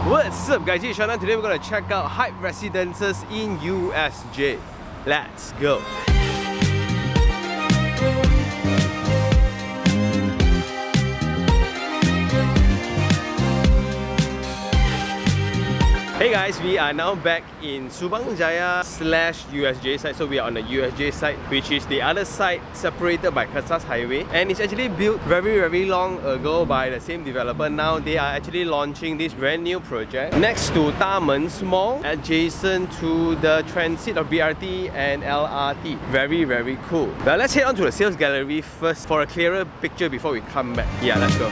What's up guys, it's Shannon. Today we're going to check out hype residences in USJ. Let's go! Hey guys, we are now back in Subang Jaya / USJ side. So we are on the USJ side, which is the other side separated by Kesas Highway. And it's actually built very long ago by the same developer. Now they are actually launching this brand new project next to Taipan Mall, adjacent to the transit of BRT and LRT. Very cool. Well, let's head on to the sales gallery first for a clearer picture before we come back. Yeah, let's go.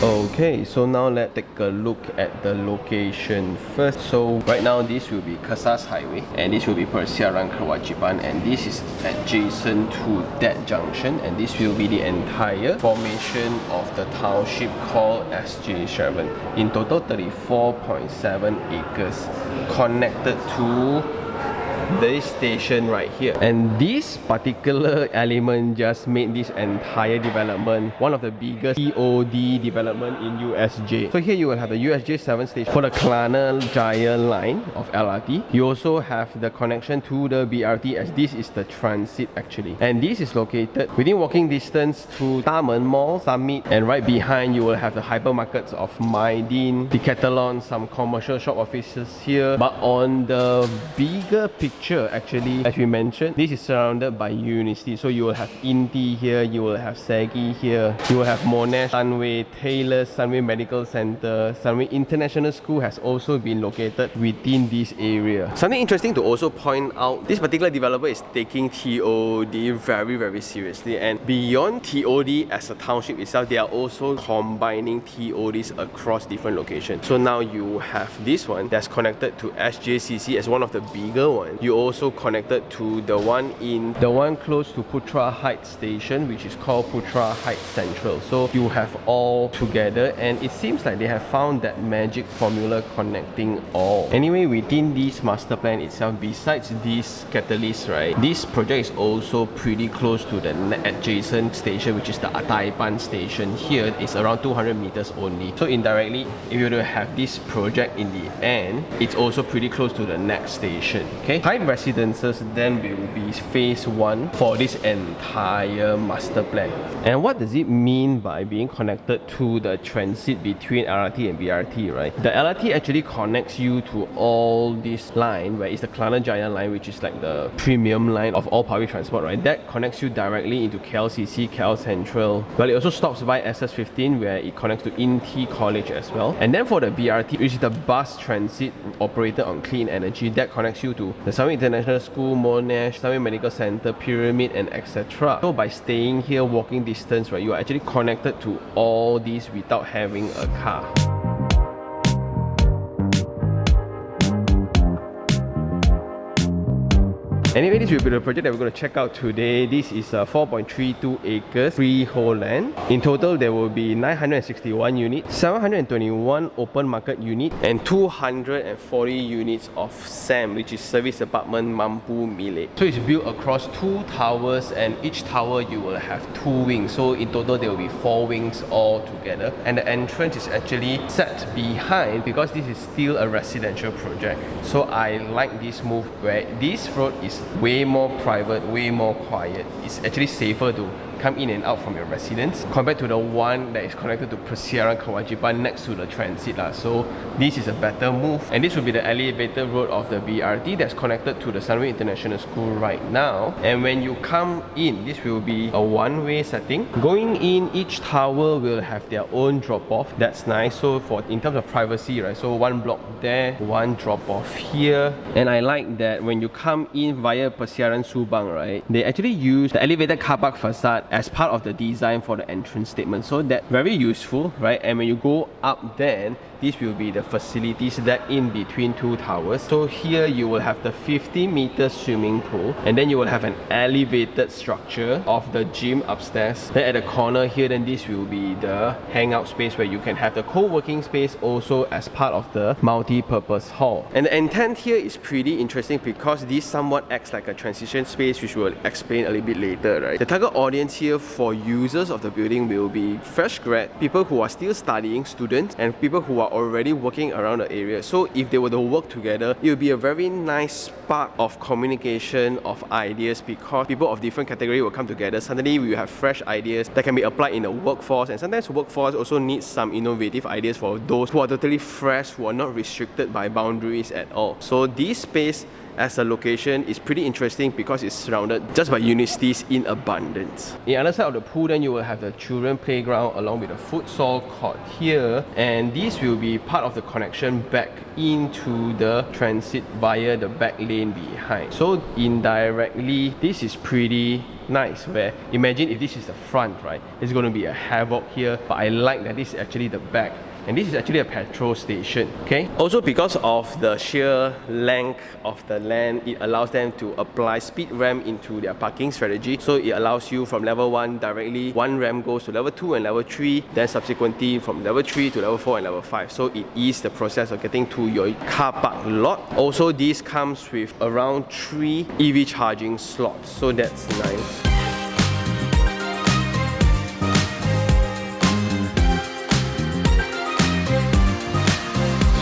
Okay, so now let's take a look at the location first. So right now this will be Kesas Highway and this will be Persiaran Kewajiban, and this is adjacent to that junction, and this will be the entire formation of the township called SJ7. In total 34.7 acres connected to this station right here, and this particular element just made this entire development one of the biggest TOD development in USJ. So here you will have the USJ7 station for the Kelana Jaya line of LRT. You also have the connection to the BRT, as this is the transit actually, and this is located within walking distance to Taipan Mall, Summit, and right behind you will have the hypermarkets of Maidin, Decathlon, some commercial shop offices here. But on the bigger picture, actually, as we mentioned, this is surrounded by universities. So you will have INTI here, you will have SEGI here, you will have Monash, Sunway, Taylor, Sunway Medical Center, Sunway International School has also been located within this area. Something interesting to also point out, this particular developer is taking TOD very seriously, and beyond TOD as a township itself, they are also combining TODs across different locations. So now you have this one that's connected to SJCC as one of the bigger ones. You also connected to the one close to Putra Heights station, which is called Putra Heights Central. So you have all together, and it seems like they have found that magic formula connecting all. Anyway, within this master plan itself, besides this catalyst, right, this project is also pretty close to the adjacent station, which is the Taipan station. Here it's around 200 meters only. So indirectly, if you were to have this project in the end, it's also pretty close to the next station. Okay, hype residences then will be phase 1 for this entire master plan. And what does it mean by being connected to the transit between LRT and BRT, right? The LRT actually connects you to all this line, where it's the Kelana Jaya line, which is like the premium line of all public transport, right? That connects you directly into KLCC, KL Central. Well, it also stops by SS15, where it connects to INTI College as well. And then for the BRT, which is the bus transit operated on clean energy, that connects you to the Sunway International School, Monash, Sunway Medical Center, Pyramid, and etc. So by staying here walking distance, right, you are actually connected to all these without having a car. Anyway, this will be the project that we're going to check out today. This is 4.32 acres freehold land. In total, there will be 961 units, 721 open market units, and 240 units of SAM, which is Service Apartment Mampu Milik. So it's built across 2 towers, and each tower you will have 2 wings. So in total, there will be 4 wings all together. And the entrance is actually set behind because this is still a residential project. So I like this move where this road is way more private, way more quiet. It's actually safer to come in and out from your residence compared to the one that is connected to Persiaran Kewajiban next to the transit. So this is a better move, and this will be the elevated road of the BRT that's connected to the Sunway International School right now. And when you come in, this will be a one-way setting. Going in, each tower will have their own drop-off. That's nice. So for in terms of privacy, right, so one block there, one drop-off here. And I like that when you come in via Persiaran Subang, right, they actually use the elevated car park facade as part of the design for the entrance statement. So that's very useful, right? And when you go up then, this will be the facilities that in between two towers. So here you will have the 50-meter swimming pool, and then you will have an elevated structure of the gym upstairs. Then at the corner here, then this will be the hangout space where you can have the co-working space also as part of the multi-purpose hall. And the intent here is pretty interesting because this somewhat acts like a transition space, which we'll explain a little bit later, right? The target audience here for users of the building will be fresh grad, people who are still studying, students, and people who are already working around the area. So if they were to work together, it will be a very nice spark of communication, of ideas, because people of different category will come together. Suddenly we will have fresh ideas that can be applied in the workforce, and sometimes workforce also needs some innovative ideas for those who are totally fresh, who are not restricted by boundaries at all. So this space as a location is pretty interesting because it's surrounded just by universities in abundance. On the other side of the pool, then you will have the children playground along with the futsal court here, and this will be part of the connection back into the transit via the back lane behind. So indirectly, this is pretty nice, where imagine if this is the front, right? It's going to be a havoc here, but I like that this is actually the back. And this is actually a petrol station, okay? Also, because of the sheer length of the land, it allows them to apply speed ramp into their parking strategy. So it allows you from level 1 directly, one ramp goes to level 2 and level 3, then subsequently from level 3 to level 4 and level 5. So it is the process of getting to your car park lot. Also, this comes with around 3 EV charging slots, so that's nice.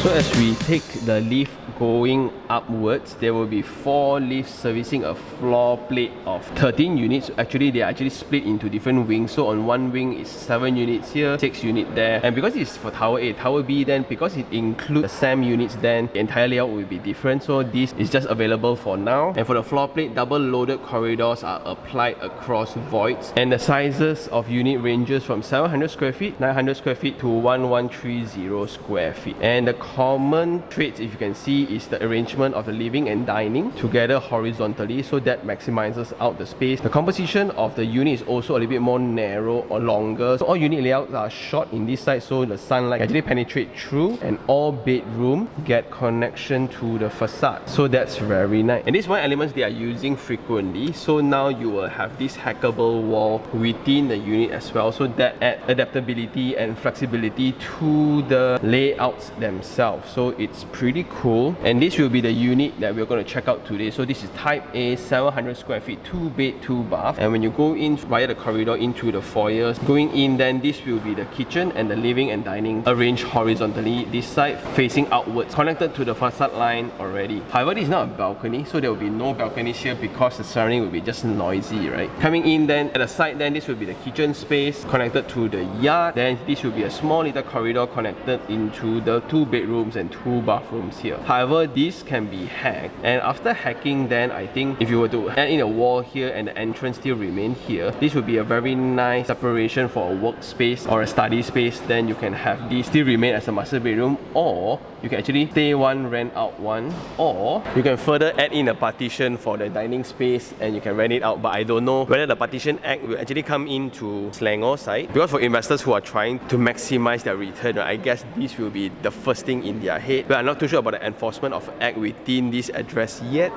So as we take the lift going upwards, there will be 4 lifts servicing a floor plate of 13 units. Actually, they are actually split into different wings. So on one wing is 7 units here, 6 units there. And because it's for Tower A, Tower B, then because it includes the SAM units, then the entire layout will be different. So this is just available for now. And for the floor plate, double loaded corridors are applied across voids. And the sizes of unit ranges from 700 square feet, 900 square feet to 1130 square feet. And the common traits, if you can see, is the arrangement of the living and dining together horizontally, so that maximizes out the space. The composition of the unit is also a little bit more narrow or longer. So all unit layouts are short in this side, so the sunlight actually penetrate through, and all bedroom get connection to the facade. So that's very nice. And this one element they are using frequently. So now you will have this hackable wall within the unit as well, so that add adaptability and flexibility to the layouts themselves. So it's pretty cool. And this will be the unit that we're going to check out today. So this is Type A, 700 square feet, 2 bed, 2 bath. And when you go in via the corridor into the foyers, going in, then this will be the kitchen and the living and dining arranged horizontally. This side facing outwards, connected to the facade line already. However, this is not a balcony, so there will be no balconies here because the surrounding will be just noisy, right? Coming in then at the side, then this will be the kitchen space connected to the yard. Then this will be a small little corridor connected into the 2 bedrooms and 2 bathrooms here. However, this can be hacked, and after hacking, then I think if you were to add in a wall here and the entrance still remain here, this would be a very nice separation for a workspace or a study space. Then you can have this still remain as a master bedroom, or you can actually stay one, rent out one, or you can further add in a partition for the dining space and you can rent it out. But I don't know whether the partition act will actually come into Selangor side, because for investors who are trying to maximize their return, I guess this will be the first thing in their head. But I'm not too sure about the enforcement of act within this address yet.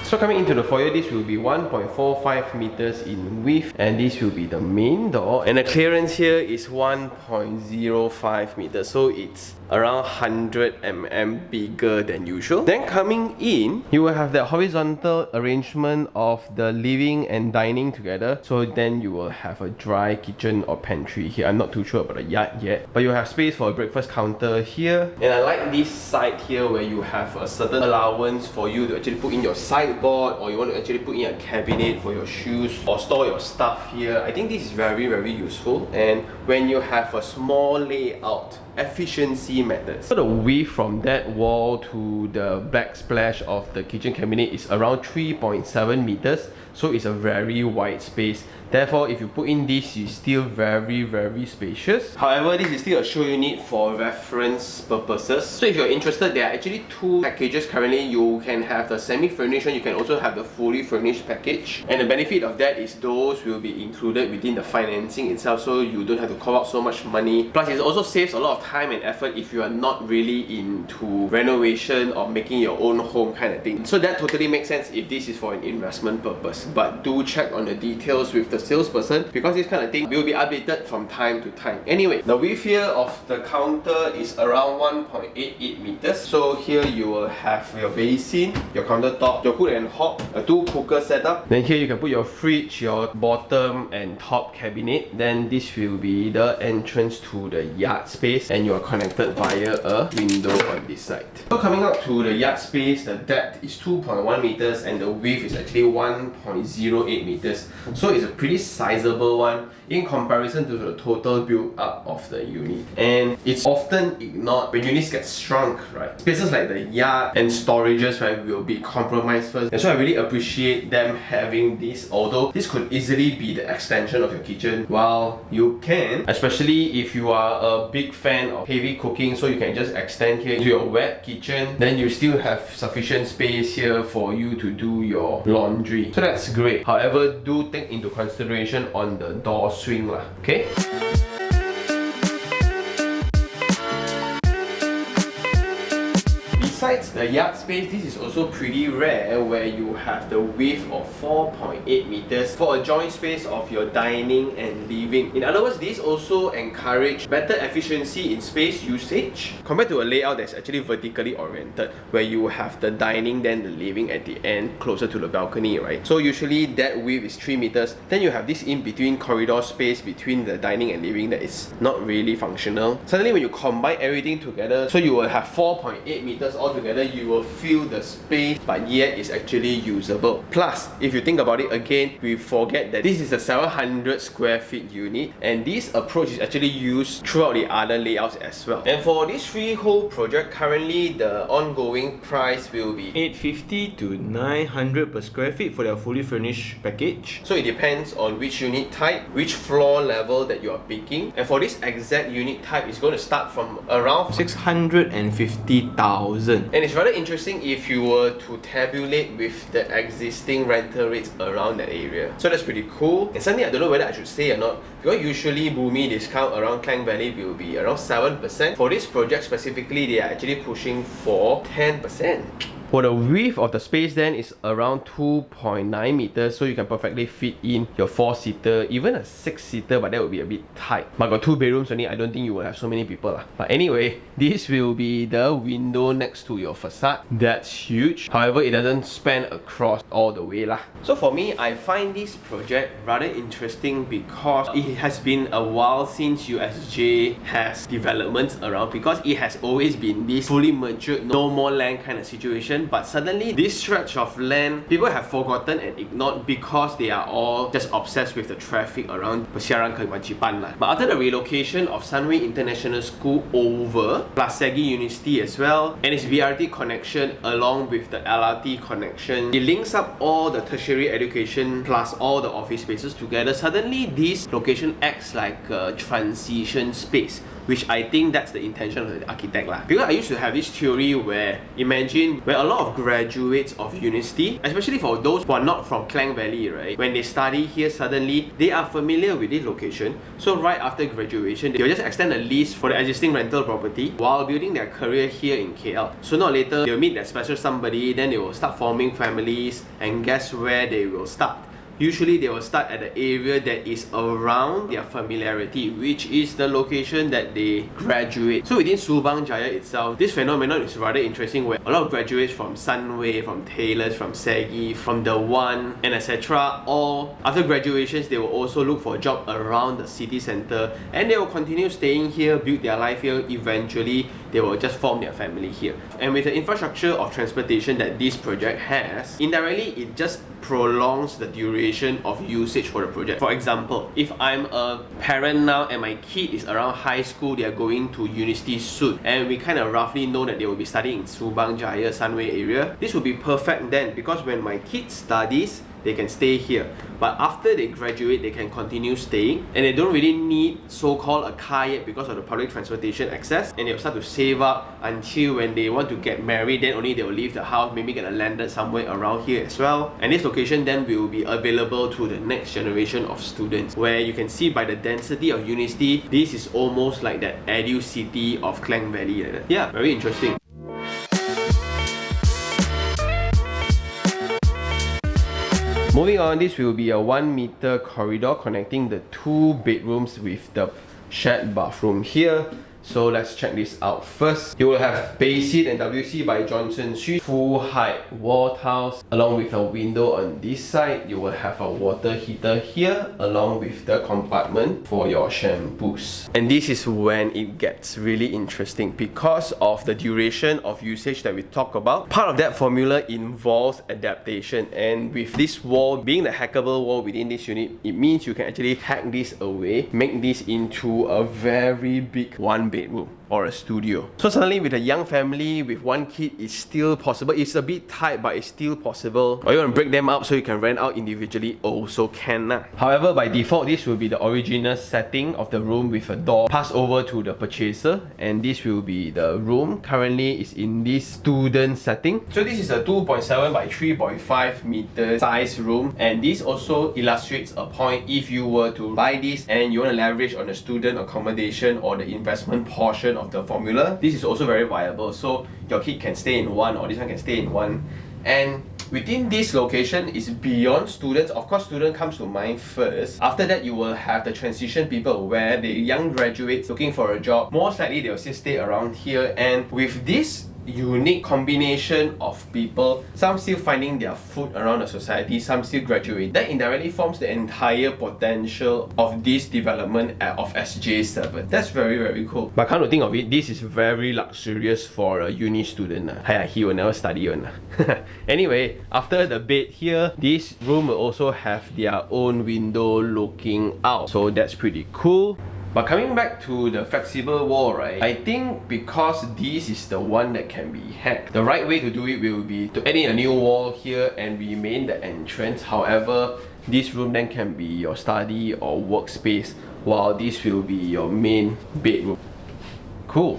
So coming into the foyer, this will be 1.45 meters in width, and this will be the main door, and the clearance here is 1.05 meters, so it's around 100 mm bigger than usual. Then coming in, you will have the horizontal arrangement of the living and dining together. So then you will have a dry kitchen or pantry here. I'm not too sure about the yard yet, but you have space for a breakfast counter here. And I like this side here where you have a certain allowance for you to actually put in your sideboard, or you want to actually put in a cabinet for your shoes or store your stuff here. I think this is very, very useful. And when you have a small layout efficiency methods. So the width from that wall to the backsplash of the kitchen cabinet is around 3.7 meters. So it's a very wide space. Therefore, if you put in this, it's still very spacious. However, this is still a show unit for reference purposes. So if you're interested, there are actually two packages currently. You can have the semi-furnished, you can also have the fully furnished package. And the benefit of that is those will be included within the financing itself, so you don't have to call out so much money. Plus, it also saves a lot of time and effort if you are not really into renovation or making your own home kind of thing. So that totally makes sense if this is for an investment purpose. But do check on the details with the salesperson, because this kind of thing will be updated from time to time. Anyway, the width here of the counter is around 1.88 meters. So here you will have your basin, your countertop, your hood and hob, a 2-cooker setup. Then here you can put your fridge, your bottom and top cabinet. Then this will be the entrance to the yard space, and you are connected via a window on this side. So coming up to the yard space, the depth is 2.1 meters and the width is actually 1.08 meters. So it's a pretty sizable one in comparison to the total build up of the unit. And it's often ignored when units get shrunk, right? Spaces like the yard and storages, right, will be compromised first. And so I really appreciate them having this, although this could easily be the extension of your kitchen. While you can, especially if you are a big fan of heavy cooking, so you can just extend here to your wet kitchen, then you still have sufficient space here for you to do your laundry. So that's great. However, do take into consideration on the door swing lah, okay? Besides the yard space, this is also pretty rare where you have the width of 4.8 meters for a joint space of your dining and living. In other words, this also encourages better efficiency in space usage compared to a layout that's actually vertically oriented, where you have the dining then the living at the end closer to the balcony, right? So usually that width is 3 meters. Then you have this in-between corridor space between the dining and living that is not really functional. Suddenly when you combine everything together, so you will have 4.8 meters altogether, you will feel the space but yet it's actually usable. Plus, if you think about it again, we forget that this is a 700 square feet unit, and this approach is actually used throughout the other layouts as well. And for this freehold project, currently the ongoing price will be 850 to 900 per square feet for the fully furnished package. So it depends on which unit type, which floor level that you are picking. And for this exact unit type, it's going to start from around 650,000. And it's rather interesting if you were to tabulate with the existing rental rates around that area. So that's pretty cool. And something I don't know whether I should say or not, because usually Boomi discount around Klang Valley will be around 7%. For this project specifically, they are actually pushing for 10%. For the width of the space then is around 2.9 meters, so you can perfectly fit in your 4-seater, even a 6-seater, but that would be a bit tight. But got 2 bedrooms only, I don't think you will have so many people lah. But anyway, this will be the window next to your facade. That's huge. However, it doesn't span across all the way lah. So for me, I find this project rather interesting because it has been a while since USJ has developments around, because it has always been this fully matured, no more land kind of situation. But suddenly this stretch of land people have forgotten and ignored because they are all just obsessed with the traffic around Persiaran Kewajiban lah. But after the relocation of Sunway International School over, plus Segi University as well, and its BRT connection along with the LRT connection, it links up all the tertiary education plus all the office spaces together. Suddenly this location acts like a transition space, which I think that's the intention of the architect lah. Because I used to have this theory where, imagine where a lot of graduates of university, especially for those who are not from Klang Valley, right, when they study here, suddenly they are familiar with this location. So right after graduation, they'll just extend a lease for the existing rental property while building their career here in KL. So not later, they'll meet that special somebody, then they will start forming families, and guess where they will start? Usually they will start at the area that is around their familiarity, which is the location that they graduate. So within Subang Jaya itself, this phenomenon is rather interesting, where a lot of graduates from Sunway, from Taylors, from Segi, from The One, and etc. all after graduations, they will also look for a job around the city center, and they will continue staying here, build their life here, eventually they will just form their family here. And with the infrastructure of transportation that this project has, indirectly it just prolongs the duration of usage for the project. For example, if I'm a parent now and my kid is around high school, they are going to university soon, and we kind of roughly know that they will be studying in Subang Jaya, Sunway area, this will be perfect then, because when my kid studies, they can stay here. But after they graduate, they can continue staying, and they don't really need so-called a car yet because of the public transportation access, and they'll start to save up until when they want to get married, then only they will leave the house, maybe get a landed somewhere around here as well. And this location then will be available to the next generation of students, where you can see by the density of university, this is almost like that edu city of Klang Valley. Yeah, very interesting. Moving on, this will be a 1 meter corridor connecting the 2 bedrooms with the shared bathroom here. So let's check this out first. You will have Basin and WC by Johnson Street, full height wall tiles, along with a window on this side. You will have a water heater here, along with the compartment for your shampoos. And this is when it gets really interesting because of the duration of usage that we talk about. Part of that formula involves adaptation, and with this wall being the hackable wall within this unit, it means you can actually hack this away, make this into a very big 1 bedroom or a studio. So suddenly with a young family with 1 kid, it's still possible. It's a bit tight, but it's still possible. Or you want to break them up so you can rent out individually, also can. However, by default, this will be the original setting of the room with a door pass over to the purchaser, and this will be the room. Currently is in this student setting. So this is a 2.7 by 3.5 meter size room, and this also illustrates a point. If you were to buy this and you want to leverage on the student accommodation or the investment portion of the formula, this is also very viable. So your kid can stay in one, or this one can stay in one. And within this location is beyond students. Of course, student comes to mind first. After that, you will have the transition people, where the young graduates looking for a job, most likely they will still stay around here. And with this unique combination of people, some still finding their foot around the society, some still graduate, that indirectly forms the entire potential of this development of SJ7. That's very, very cool. But come to think of it, this is very luxurious for a uni student. He will never study one. Anyway, after the bed here, this room will also have their own window looking out, so that's pretty cool. But coming back to the flexible wall, right, I think because this is the one that can be hacked, the right way to do it will be to add in a new wall here and remain the entrance. However, this room then can be your study or workspace, while this will be your main bedroom. Cool.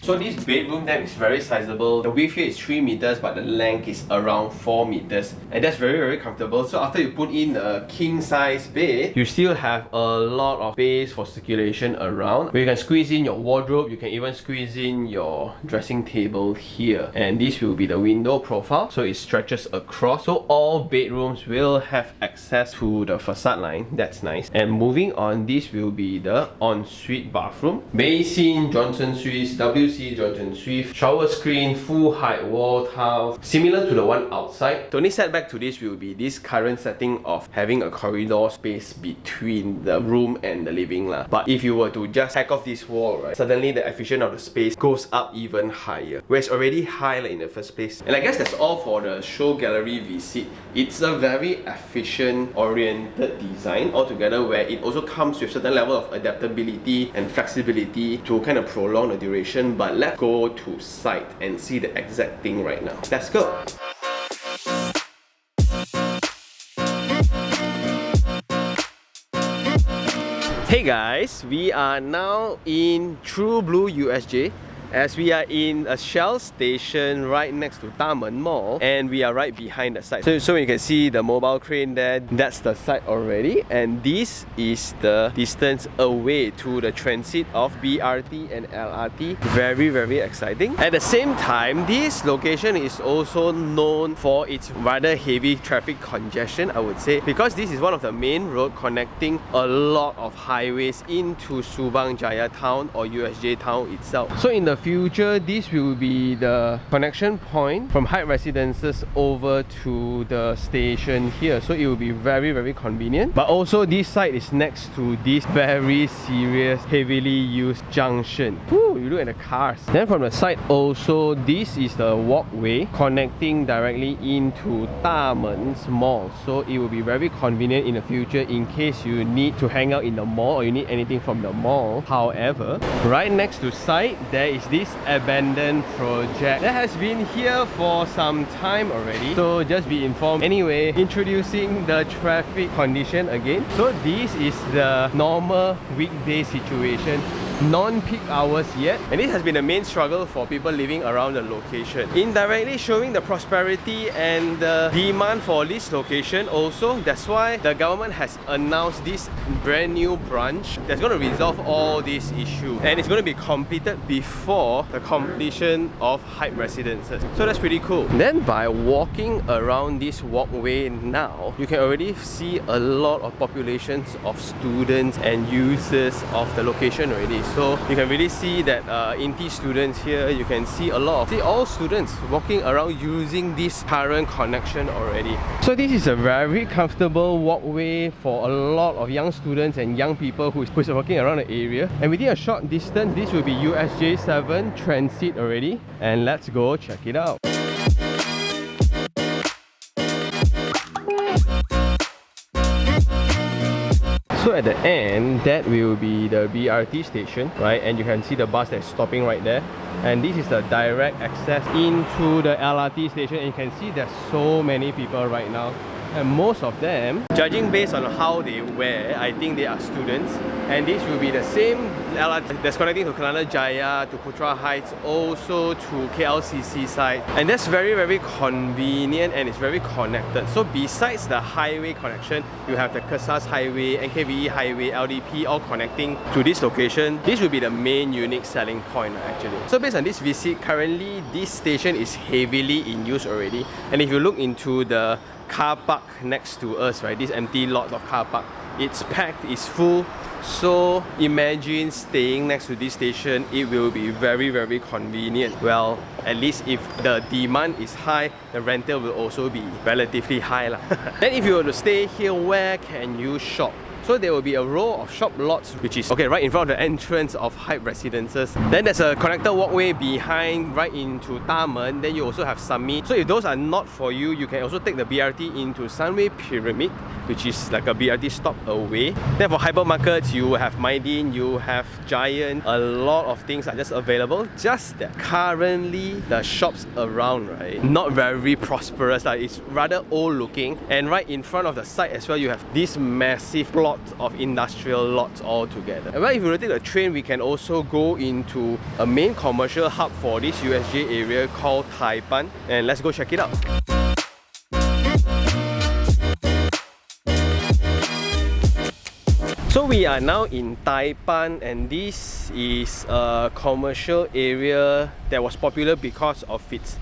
So this bedroom then is very sizable. The width here is 3 meters, but the length is around 4 meters. And that's very, very comfortable. So after you put in a king size bed, you still have a lot of space for circulation around, where you can squeeze in your wardrobe, you can even squeeze in your dressing table here. And this will be the window profile, so it stretches across. So all bedrooms will have access to the facade line. That's nice. And moving on, this will be the ensuite bathroom. Basin, Johnson Suite, WC, Johnson Suite, shower screen, full height wall tiles, similar to the one outside. The only setback to this will be this current setting of having a corridor space between the room and the living lah. But if you were to just hack off this wall, right, suddenly the efficiency of the space goes up even higher, where it's already high in the first place. And I guess that's all for the show gallery visit. It's a very efficient oriented design altogether, where it also comes with certain level of adaptability and flexibility to kind of prolong the duration. But let's go to site and see the exact thing right now. Let's go! Hey guys, we are now in True Blue USJ, as we are in a Shell station right next to Taipan Mall, and we are right behind the site. So you can see the mobile crane there, that's the site already, and this is the distance away to the transit of BRT and LRT. Very, very exciting. At the same time, this location is also known for its rather heavy traffic congestion, I would say, because this is one of the main roads connecting a lot of highways into Subang Jaya town or USJ town itself. So in the future, this will be the connection point from Hype Residences over to the station here. So it will be very, very convenient. But also this site is next to this very serious, heavily used junction. Woo, you look at the cars. Then from the side also, this is the walkway connecting directly into Taipan's mall. So it will be very convenient in the future in case you need to hang out in the mall or you need anything from the mall. However, right next to site, there is this abandoned project that has been here for some time already. So just be informed. Anyway, introducing the traffic condition again. So this is the normal weekday situation, non-peak hours yet, and this has been the main struggle for people living around the location. Indirectly showing the prosperity and the demand for this location also. That's why the government has announced this brand new branch that's going to resolve all these issues, and it's going to be completed before the completion of Hype Residences. So that's pretty cool. Then by walking around this walkway now, you can already see a lot of populations of students and users of the location already. So you can really see that INTI students here, you can see a lot of all students walking around using this current connection already. So this is a very comfortable walkway for a lot of young students and young people who is walking around the area. And within a short distance, this will be SJ7 transit already. And let's go check it out. So at the end, that will be the BRT station, right? And you can see the bus that's stopping right there. And this is the direct access into the LRT station. And you can see there's so many people right now. And most of them, judging based on how they wear, I think they are students. And this will be the same LRT that's connecting to Kelana Jaya, to Putra Heights, also to KLCC side. And that's very, very convenient and it's very connected. So besides the highway connection, you have the Kesas Highway, NKVE Highway, LDP all connecting to this location. This will be the main unique selling point actually. So based on this visit, currently this station is heavily in use already. And if you look into the car park next to us, right, this empty lot of car park, it's packed, it's full. So imagine staying next to this station, it will be very, very convenient. Well, at least if the demand is high, the rental will also be relatively high. Then if you were to stay here, where can you shop? So there will be a row of shop lots which is right in front of the entrance of Hype Residences. Then there's a connector walkway behind right into Taipan. Then you also have Summit. So if those are not for you, you can also take the BRT into Sunway Pyramid, which is like a BRT stop away. Then for hypermarkets, you have Maidin, you have Giant. A lot of things are just available. Just that currently the shops around, right, not very prosperous. It's rather old looking. And right in front of the site as well, you have this massive plot of industrial lots all together. And well, if we take the train, we can also go into a main commercial hub for this USJ area called Taipan. And let's go check it out. So we are now in Taipan, and this is a commercial area that was popular because of its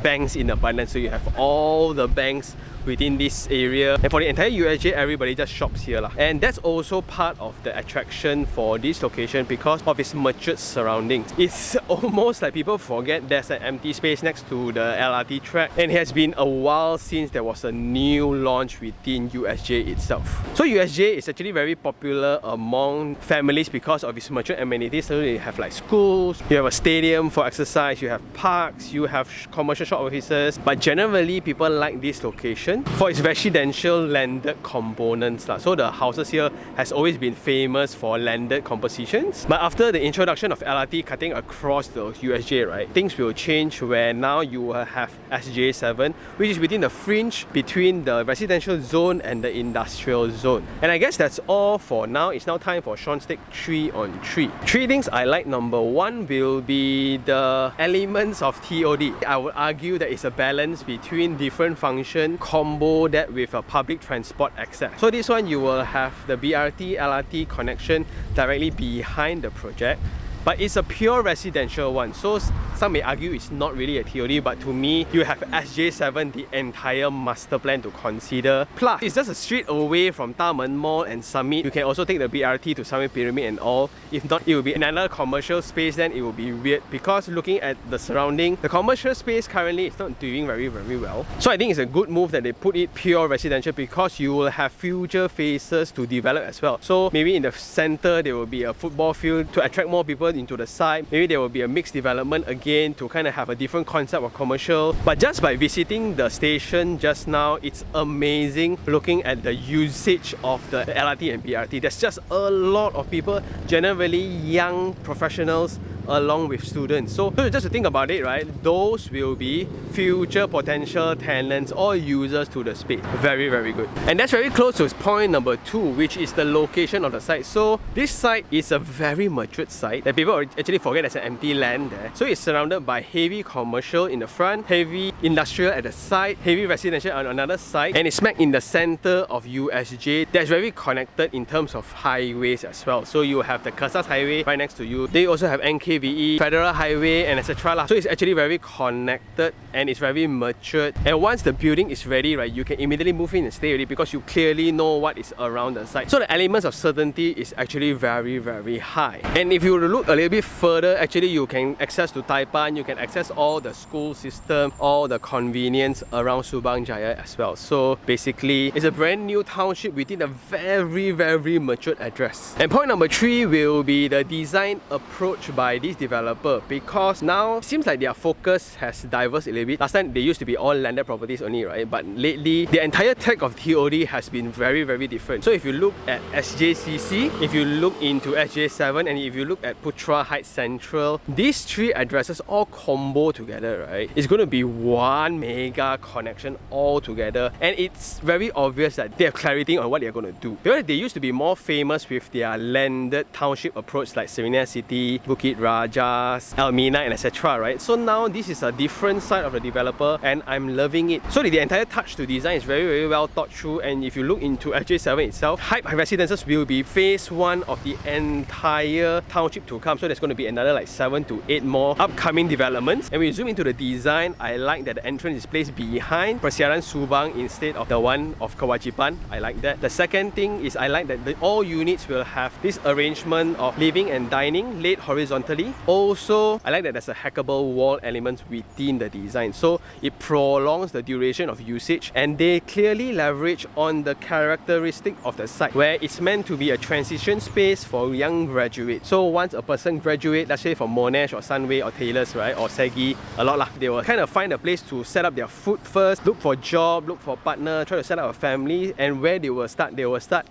banks in abundance. So you have all the banks within this area, and for the entire USJ, everybody just shops here lah. And that's also part of the attraction for this location because of its matured surroundings. It's almost like people forget there's an empty space next to the LRT track, and it has been a while since there was a new launch within USJ itself. So USJ is actually very popular among families because of its matured amenities. So you have like schools, you have a stadium for exercise, you have parks, you have commercial shop offices, but generally people like this location for its residential landed components. So the houses here has always been famous for landed compositions. But after the introduction of LRT cutting across the USJ, right, things will change where now you will have SJ7, which is within the fringe between the residential zone and the industrial zone. And I guess that's all for now. It's now time for Sean's Take 3 on 3. 3 things I like. Number 1 will be the elements of TOD. I would argue that it's a balance between different function, combo that with a public transport access. So this one, you will have the BRT, LRT connection directly behind the project. but it's a pure residential one. So some may argue it's not really a TOD, but to me, you have SJ7, the entire master plan to consider. Plus, it's just a street away from Taman Mall and Summit. You can also take the BRT to Summit Pyramid and all. If not, it will be another commercial space, then it will be weird, because looking at the surrounding, the commercial space currently is not doing very well. So I think it's a good move that they put it pure residential, because you will have future phases to develop as well. So maybe in the center there will be a football field to attract more people into the site. Maybe there will be a mixed development again to kind of have a different concept of commercial. But just by visiting the station just now, it's amazing looking at the usage of the LRT and BRT. There's just a lot of people, generally young professionals along with students. So just to think about it, right, those will be future potential tenants or users to the space. Very good. And that's very close to point number 2, which is the location of the site. So this site is a very matured site that people actually forget there's an empty land there. So it's surrounded by heavy commercial in the front, heavy industrial at the side, heavy residential on another side, and it's smack in the center of USJ. That's very connected in terms of highways as well. So you have the Kesas Highway right next to you. They also have NKVE, Federal Highway, and etc. So it's actually very connected and it's very matured. And once the building is ready, right, you can immediately move in and stay already, because you clearly know what is around the site. So the elements of certainty is actually very high. And if you were to look a little bit further, actually you can access to Taipan, you can access all the school system, all the convenience around Subang Jaya as well. So basically, it's a brand new township within a very matured address. And point number 3 will be the design approach by this developer, because now it seems like their focus has diverged a little bit. Last time they used to be all landed properties only, right? But lately, the entire tech of TOD has been very different. So if you look at SJCC, if you look into SJ7, and if you look at Putra Heights Central, these 3 addresses all combo together, right? It's going to be one mega connection all together, and it's very obvious that they have clarity on what they're going to do. Because they used to be more famous with their landed township approach like Serena City, Bukit Rajas, Elmina, and etc. right? So now this is a different side of the developer, and I'm loving it. So the entire touch to design is very well thought through. And if you look into SJ7 itself, Hype Residences will be phase 1 of the entire township to come. So there's going to be another like 7 to 8 more upcoming developments. And when you zoom into the design, I like that the entrance is placed behind Persiaran Subang instead of the one of Kewajiban. I like that. The second thing is I like that all units will have this arrangement of living and dining laid horizontally. Also, I like that there's a hackable wall element within the design, so it prolongs the duration of usage, and they clearly leverage on the characteristic of the site, where it's meant to be a transition space for young graduates. So once a person graduates, let's say from Monash or Sunway or Taylor's, right, or Segi, a lot lah, they will kind of find a place to set up their foot first, look for job, look for partner, try to set up a family, and where they will start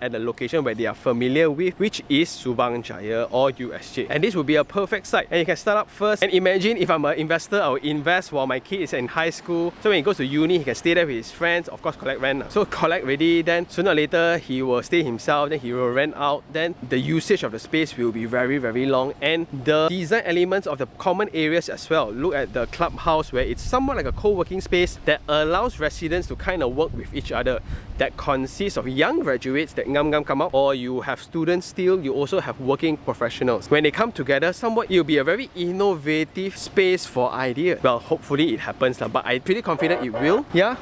at the location where they are familiar with, which is Subang Jaya or USJ. And this will be a perfect site, and you can start up first. And imagine if I'm an investor, I will invest while my kid is in high school. So when he goes to uni, he can stay there with his friends, of course collect rent. So collect ready, then sooner or later he will stay himself, then he will rent out. Then the usage of the space will be very long, and the design elements of the common areas as well. Look at the clubhouse, where it's somewhat like a co-working space that allows residents to kind of work with each other, that consists of young graduates that come out, or you have students still, you also have working professionals. When they come together, somewhat it will be a very innovative space for ideas. Well, hopefully it happens, but I'm pretty confident it will. Yeah.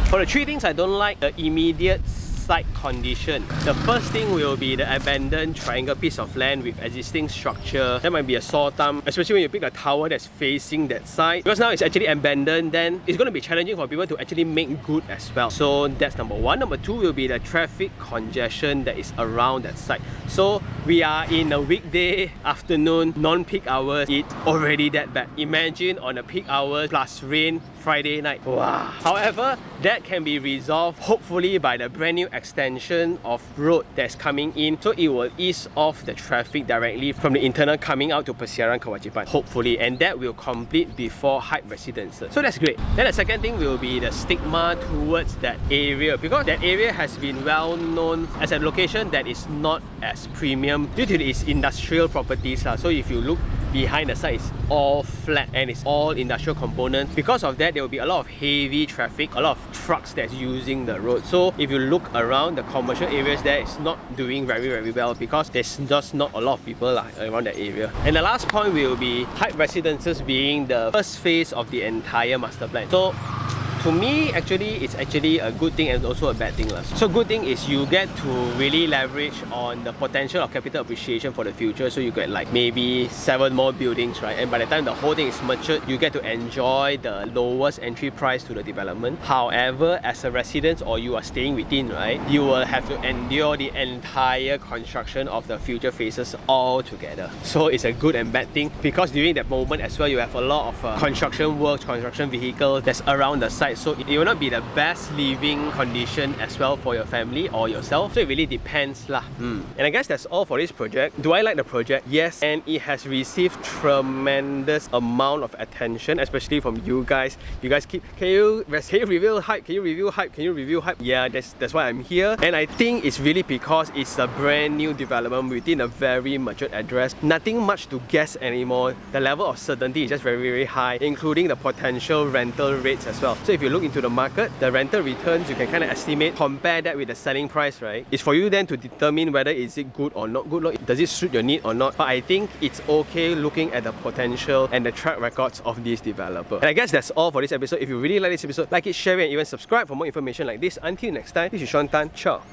For the 3 things I don't like, the immediate site condition. The first thing will be the abandoned triangle piece of land with existing structure. That might be a sore thumb, especially when you pick a tower that's facing that side. Because now it's actually abandoned, then it's going to be challenging for people to actually make good as well. So that's number 1. Number 2 will be the traffic congestion that is around that site. So we are in a weekday afternoon, non-peak hours. It's already that bad. Imagine on a peak hours plus rain Friday night. Wow. However, that can be resolved hopefully by the brand new extension of road that's coming in, so it will ease off the traffic directly from the internal coming out to Persiaran Kewajiban, hopefully, and that will complete before Hype Residences. So that's great. Then the second thing will be the stigma towards that area, because that area has been well known as a location that is not as premium due to its industrial properties. So if you look behind the site is all flat and it's all industrial components. Because of that, there will be a lot of heavy traffic, a lot of trucks that's using the road. So if you look around, the commercial areas there is not doing very well because there's just not a lot of people around that area. And the last point will be hype residences being the first phase of the entire master plan. So to me, actually, it's actually a good thing and also a bad thing. So good thing is you get to really leverage on the potential of capital appreciation for the future. So you get like maybe 7 more buildings, right? And by the time the whole thing is matured, you get to enjoy the lowest entry price to the development. However, as a resident or you are staying within, right, you will have to endure the entire construction of the future phases all together. So it's a good and bad thing because during that moment as well, you have a lot of construction works, construction vehicles that's around the site. So it will not be the best living condition as well for your family or yourself. So it really depends lah. And I guess that's all for this project. Do I like the project? Yes, and it has received tremendous amount of attention, especially from you guys. You guys keep, can you review hype? Can you review hype? Can you review hype? Yeah, that's why I'm here. And I think it's really because it's a brand new development within a very matured address. Nothing much to guess anymore. The level of certainty is just very high, including the potential rental rates as well. So if you look into the market, the rental returns, you can kind of estimate, compare that with the selling price, right? It's for you then to determine whether is it good or not good, does it suit your need or not. But I think it's okay looking at the potential and the track records of this developer. And I guess that's all for this episode. If you really like this episode, like it, share it, and even subscribe for more information like this. Until next time, this is Sean Tan. Ciao.